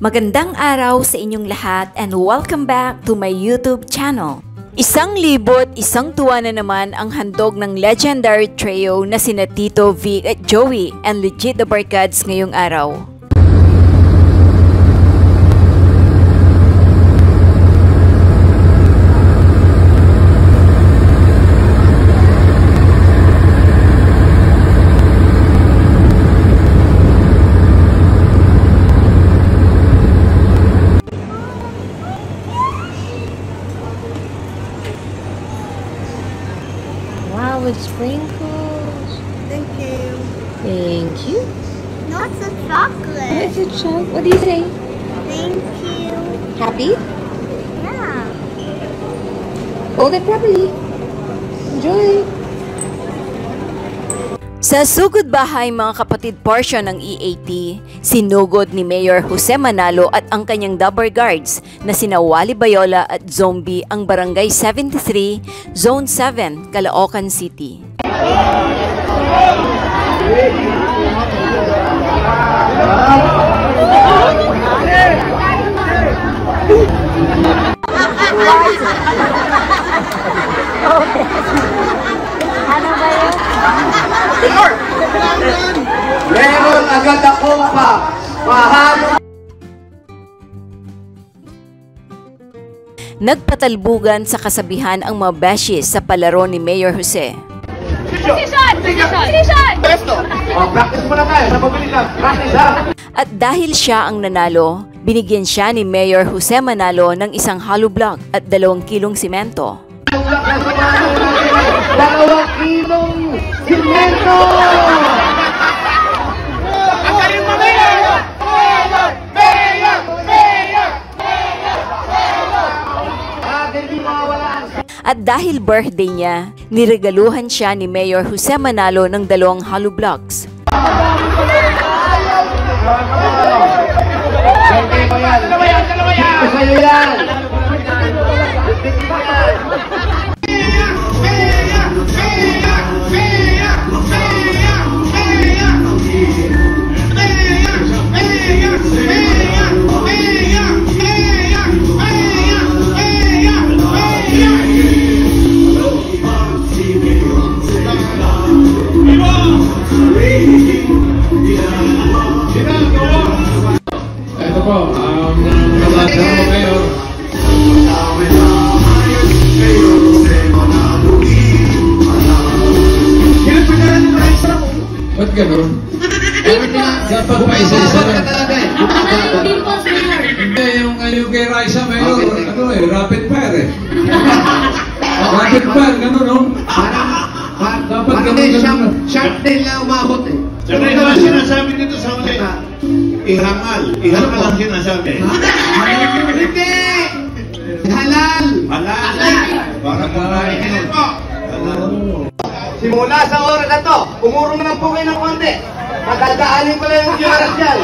Magandang araw sa inyong lahat and welcome back to my YouTube channel. Isang libot, isang tuwa na naman ang handog ng legendary trio na sina Tito, Vic at Joey and Legit the Barkads ngayong araw. With sprinkles. Thank you. Thank you. No, it's a chocolate. It's a chocolate. What do you say? Thank you. Happy? Yeah. Hold it properly. Enjoy. Sa Sugod Bahay mga kapatid portion ng EAT, sinugod ni Mayor Jose Manalo at ang kanyang double guards na sina Wally Bayola at Zombie ang Barangay 73, Zone 7, Caloocan City. Ano ba yun? Meron agad akong mahalo. Nagpatalbugan sa kasabihan ang mga beshes sa palaro ni Mayor Jose. Practice mo na kayo. Napabili lang. Practice ha. At dahil siya ang nanalo, binigyan siya ni Mayor Jose Manalo ng isang hollow block at 2 kilong simento. 2 kilong simento! At dahil birthday niya, niregaluhan siya ni Mayor Jose Manalo ng 2 hollow blocks. Ito po, kasama kayo. Ba't gano'n? Dapat pa isa-isa lang. Hindi, yung kay Raisa Mayor, rapid fire eh. Rapid fire, gano'n no? Dapat gano'n. Sharp din lang umabot eh. Saka ito ang sinasabi dito sa ulit. Ihangal. Ihangal ang sinasabi. Hindi! Halal! Halal. Para karahin po. Simula sa oras na to, umurong na po kayo ng konti. Magdadaanin ko lang yung gimaras dyan.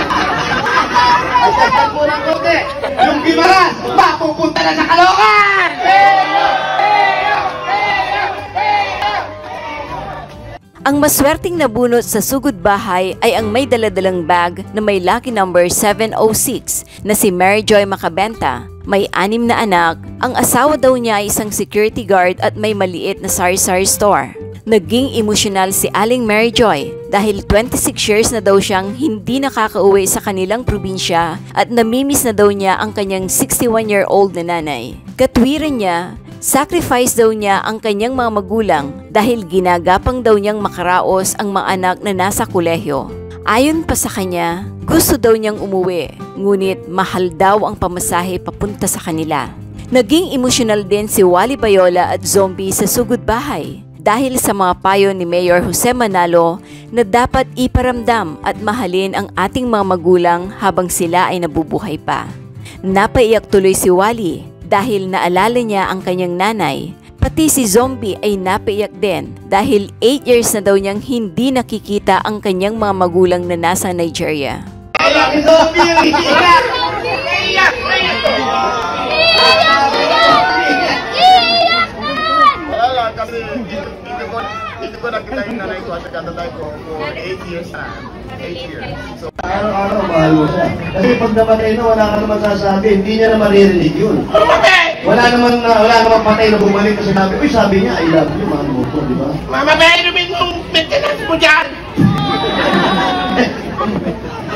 At sasal po ng konti. Yung gimaras, mapupunta na sa Caloocan! Ang maswerteng nabunot sa Sugod Bahay ay ang may daladalang bag na may lucky number 706 na si Mary Joy Macabenta. May 6 na anak, ang asawa daw niya ay isang security guard at may maliit na sari-sari store. Naging emosyonal si Aling Mary Joy dahil 26 years na daw siyang hindi nakakauwi sa kanilang probinsya at namimiss na daw niya ang kanyang 61-year-old na nanay. Katwiran niya, sacrifice daw niya ang kanyang mga magulang dahil ginagapang daw niyang makaraos ang mga anak na nasa kolehiyo. Ayon pa sa kanya, gusto daw niyang umuwi, ngunit mahal daw ang pamasahe papunta sa kanila. Naging emosyonal din si Wally Bayola at Zombie sa Sugod Bahay dahil sa mga payo ni Mayor Jose Manalo na dapat iparamdam at mahalin ang ating mga magulang habang sila ay nabubuhay pa. Napaiyak tuloy si Wally dahil naalala niya ang kanyang nanay, pati si Zombie ay napaiyak din dahil 8 years na daw niyang hindi nakikita ang kanyang mga magulang na nasa Nigeria. Kasi Hindi ko nakita yung nanay ko at katatay ko for 8 years na. 8 years. So, Araw-araw, mahal mo siya. Kasi pag namatay na, wala ka naman sasabi. Hindi niya na maririnig yun. Wala naman patay na bumalik kasi sabi, uy, sabi niya, I love you, mahal mo ko, di ba? Mama, inumin mong maintenance mo dyan!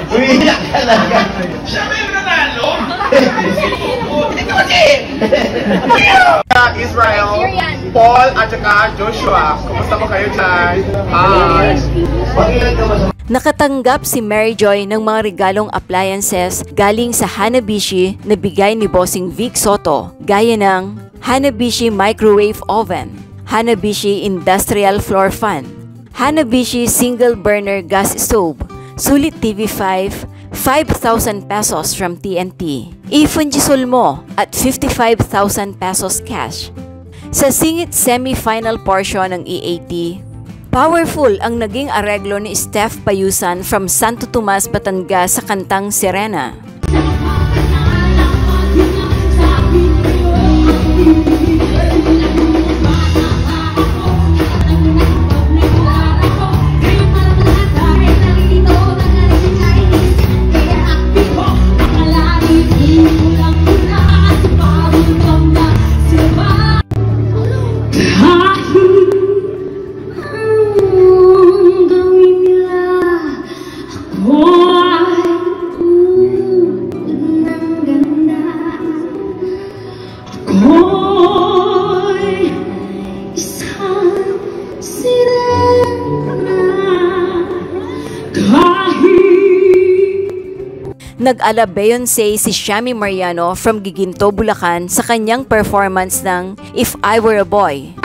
Umiiyak ka talaga. Siya ba yung nanalo? Ito kasi! Israel, Paul, at saka Joshua. Kumusta po kayo dyan? Hi! Pag-ilan ka ba sa Nakatanggap si Mary Joy ng mga regalong appliances galing sa Hanabishi na bigay ni Bossing Vic Soto, gaya ng Hanabishi Microwave Oven, Hanabishi Industrial Floor Fan, Hanabishi Single Burner Gas Stove, Sulit TV5, 5,000 pesos from TNT, iFungisol mo at 55,000 pesos cash. Sa singit semi-final portion ng EAT, powerful ang naging areglo ni Steph Payusan from Santo Tomas, Batangas sa kantang Sirena. Nag-ala Beyonce si Shami Mariano from Giginto, Bulacan sa kanyang performance ng If I Were a Boy.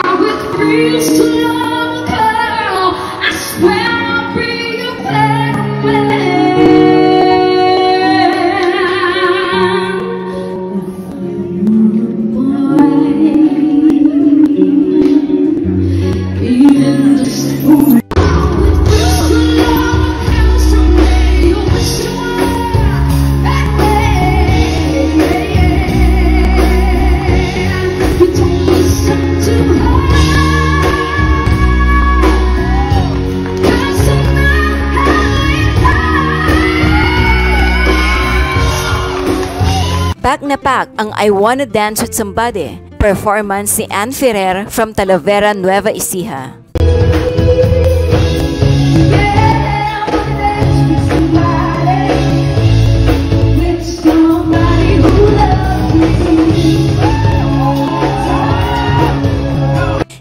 Pack na pack ang I Wanna Dance with Somebody, performance ni Ann Ferrer from Talavera, Nueva Ecija.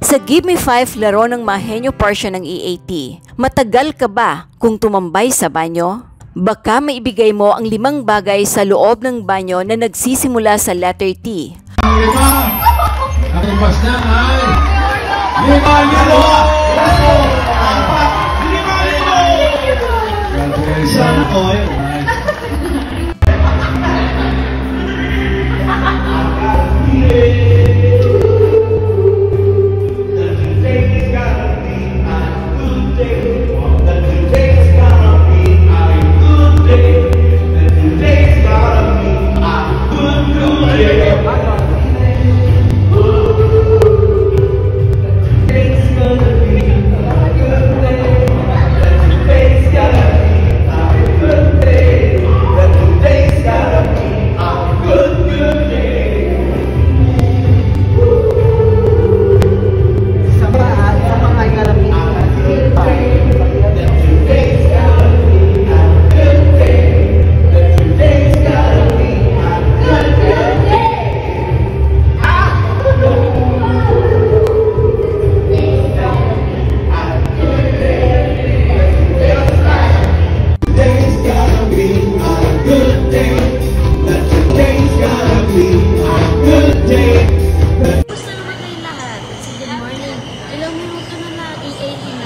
Sa Give Me 5 laro ng Mahenyo portion ng EAT, matagal ka ba kung tumambay sa banyo? Baka maibigay mo ang 5 bagay sa loob ng banyo na nagsisimula sa letter T. Ang ipas na ay 5,000!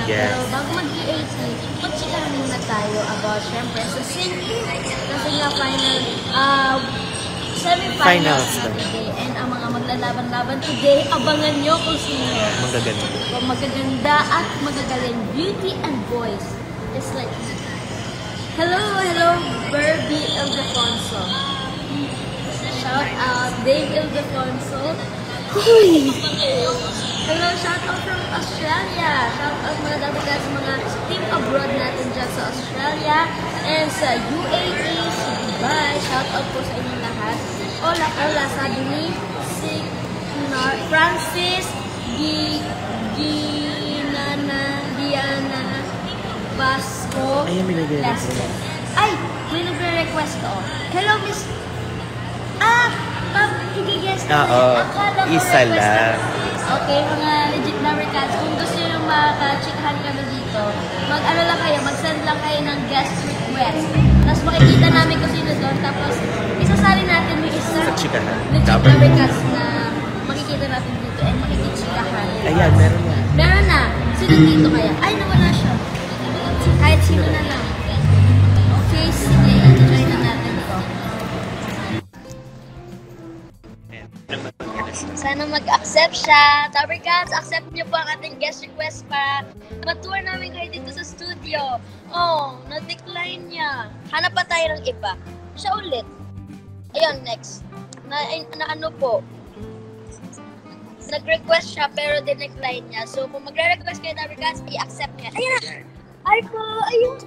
Pero bago mag-EAT, mag-chikahan muna tayo about syempre sa singing. Kasi nga semi-finals na today. And ang mga maglalaban-laban today, abangan nyo kung sino. Magaganda at magagaling. Beauty and voice. It's like, hello, Barbie Ildefonso. Shout out, Dave Ildefonso. Hello, shout out from Australia. Shout out mga dapat sa mga team abroad natin dyan sa Australia and sa UAE, sa Dubai. Shout out po sa inyong lahat. Hola, sabi ni Francis Diana Vasco Lastre. Ay, may nagre-request ko. Hello, Miss... Higigest ko. Akala ko isa request lang. Okay, mga legit na request. Kung gusto nyo makachikahan kami dito, mag-ano lang kayo, mag-send lang kayo ng guest request. Tapos makikita namin kung sino doon. Tapos, isasali natin yung isa legit na request na makikita natin dito and makikitsikahan. Ayan, meron na. Meron na. Sino dito kaya? Ay, nawala siya. Kahit sino na lang. Okay, sige. Enjoy na natin ito. Sana mag-accept siya. Tower Cats, accept niyo po ang ating guest request para ma-tour namin kayo dito sa studio. Oh, na-decline niya. Hanap pa tayo ng iba. Siya ulit. Ayun, next. Na ano po. Nag-request siya pero dinecline niya. So, kung magre-request kayo, Tower Cats, i-accept niya. Ayan na! Ay po! Ayun!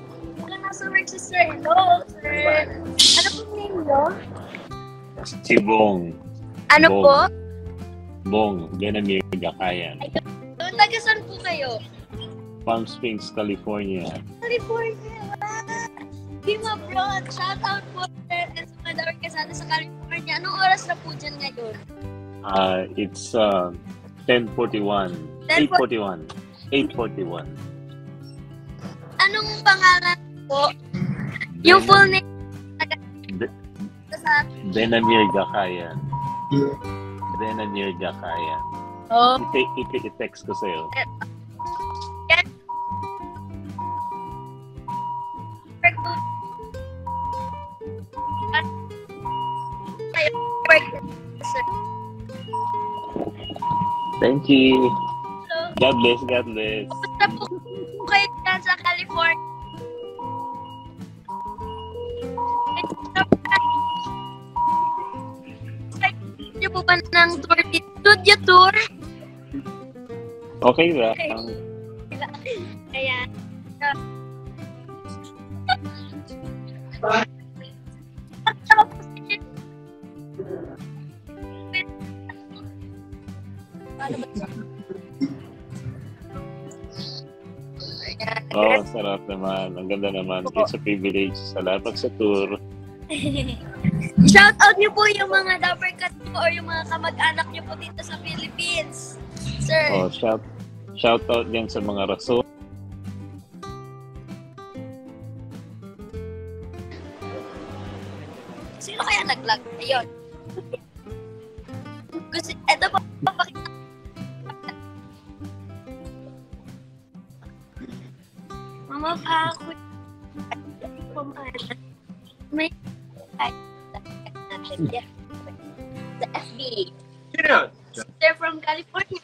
Wala nasa work si Sir. Hello, Sir. Ano po name niyo? Si Bong. Ano Bong. po? Bong, Benamir Gakayan. Ayun. Taga saan po kayo? Palm Springs, California. California! Team abroad! Shout out po sir and sa mga Tower Cats natin sa California. Anong oras na po dyan ngayon? It's 10:41. 8:41. 8:41. Anong pangalan po? Yung full name sa... Benamir Gakayan. Benamir Gakayan. Oh. I-text ko sa'yo. Yan. Thank you. Hello. God bless, God bless. Kumusta po kayo dyan sa California? Niyo po ba ng tour dito? Studio tour? Okay ba? Ayan. Oh, sarap naman. Ang ganda naman. It's a privilege. Salamat sa tour. Shout out niyo po yung mga Tower Cats po or yung mga kamag-anak niyo po dito sa Philippines. Sir. Oh, shout out din sa mga rason. Sino kaya nag-vlog? Ayun. Gusto, eto po, papakita. Mama pa ako. May sa FB. Sino? They're from California.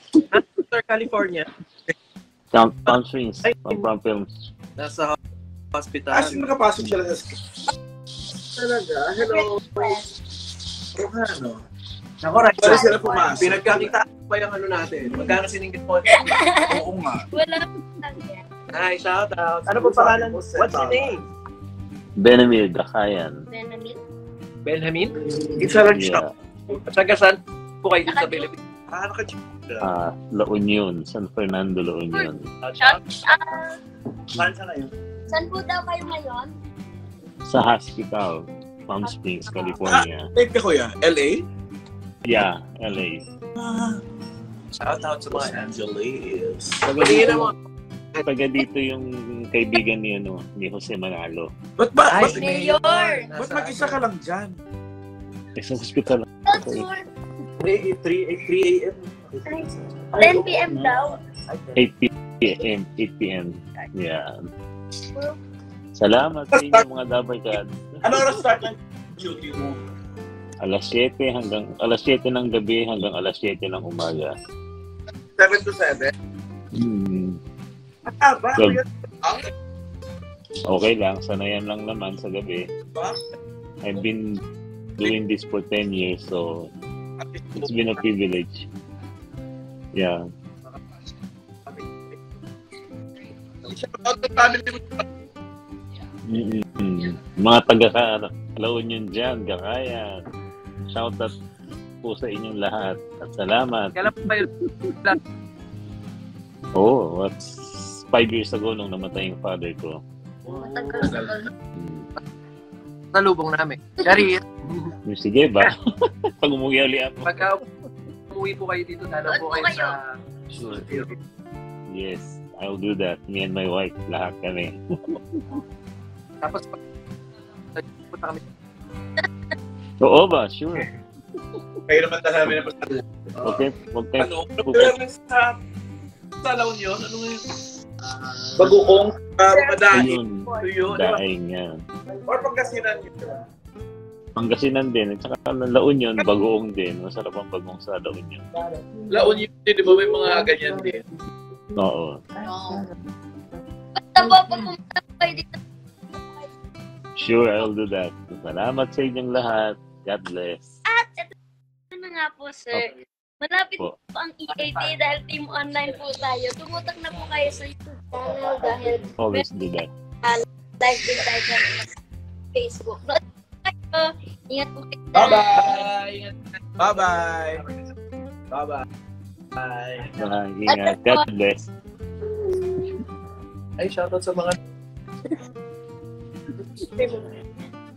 Sir, California. Palm Springs. From films. Nasa hospital. As in, nakapasok sila sa school. Talaga? Hello. Ano? Naku, right. Pwede sila pumasok. Pinagkakita pa yung ano natin. Magkano siningit mo? Oo nga. Wala po yan. Hi, shout out. Ano po pangalan? What's your name? Benamir Gakayan. Benamil. Benjamin? Isa lang siya. At taga saan po kayo sa Philippines? La Union. San Fernando, La Union. Shout out. Saan sa kayo? Saan po daw kayo ngayon? Sa hospital. Palm Springs, California. Take ka kuya. LA? Yeah, LA. Shout out sa mga Angeles. Pag-tingin mo. Taga dito yung kaibigan ni Jose Manalo. Ba't ba? Ay, Ba't, Mayor. ba't mag-isa ka lang dyan? Sa hospital. Tour. 3 a.m. 10 p.m. daw. 8 p.m. Yeah. Salamat sa inyo mga dabarkad. Ano oras start ng duty mo? Alas 7 ng gabi hanggang alas 7 ng umaga. 7 to 7? Ba? Good. Okay lang, sanayan lang naman sa gabi. I've been doing this for 10 years, so it's been a privilege. Yeah. Shout out to family mo. Mga taga-La Union dyan, Gakayan. Shout out po sa inyong lahat. At salamat. Kailan pa yun? Oh, what's 5 years ago nung namatay yung father ko. Matagal. Nalubong namin. Dari, Sige ba? Pag umuwi ulit ako. pagka umuwi po kayo dito, dalaw po kayo sa... Sure. Yes, I'll do that. Me and my wife, lahat kami. Tapos, punta kami. Oo ba? Sure. Kayo naman namin na Okay, okay. Ano sa La Union? Ano nga yun? Bagoong Madaing. Ayun, daing yan. Or Pangasinan yun. Pangasinan din. At saka La Union, bagoong din. Masarap ang bagoong sa La Union. La Union din, di ba may mga ganyan din? Oo. Basta po, pag pumunta kayo dito, Sure, I'll do that. Salamat sa inyong lahat. God bless. at ito na nga po, sir. Malapit Po. po ang EAT dahil team online po tayo. Tumutak na po kayo sa YouTube channel dahil Always do that. live din tayo sa Facebook. Nood kayo. Ingat po kayo. Bye-bye! Bye-bye! Bye-bye! Bye! Ingat. God bless. Ay, shoutout sa mga...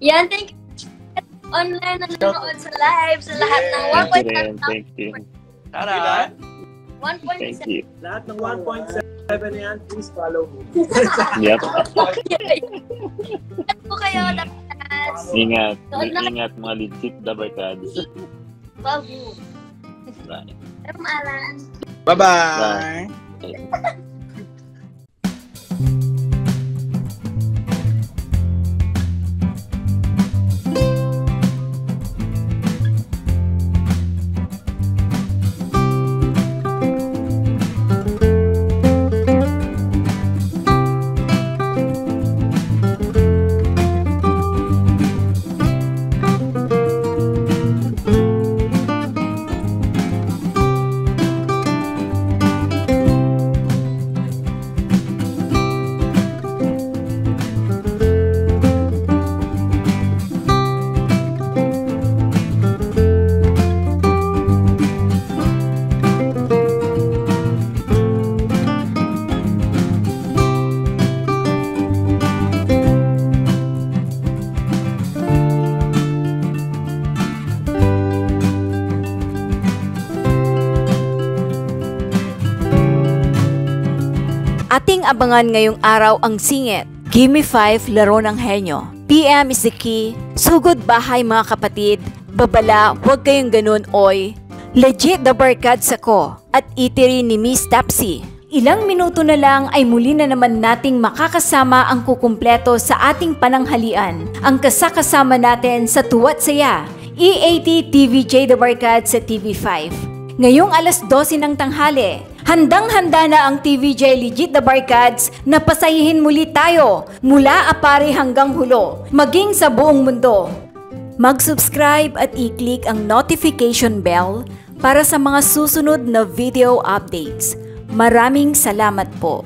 Yan, thank you. Online na nanonood sa live sa lahat ng Thank you rin. Thank you. Tara! 1.7. Thank you. Lahat ng 1.7 yan, please follow me. Yep. Ingat po kayo, dapat. Ingat. Nood na kayo. Ingat mga legit dabarkads. Babu. Bye. Pero maalan. Bye-bye! Ating abangan ngayong araw ang singit. Gimme 5, laro ng henyo. PM is the key. Sugod bahay mga kapatid. Babala, huwag kayong ganun oy. Legit the barkads ako. At itiri ni Miss Tapsi. Ilang minuto na lang ay muli na naman nating makakasama ang kukumpleto sa ating pananghalian. Ang kasakasama natin sa Tuwat Saya. EAT TVJ The Barkads sa TV5. Ngayong alas 12 ng tanghali, handang-handa na ang TVJ Legit The Barkads na pasayihin muli tayo mula Apari hanggang Hulo, maging sa buong mundo. Mag-subscribe at i-click ang notification bell para sa mga susunod na video updates. Maraming salamat po.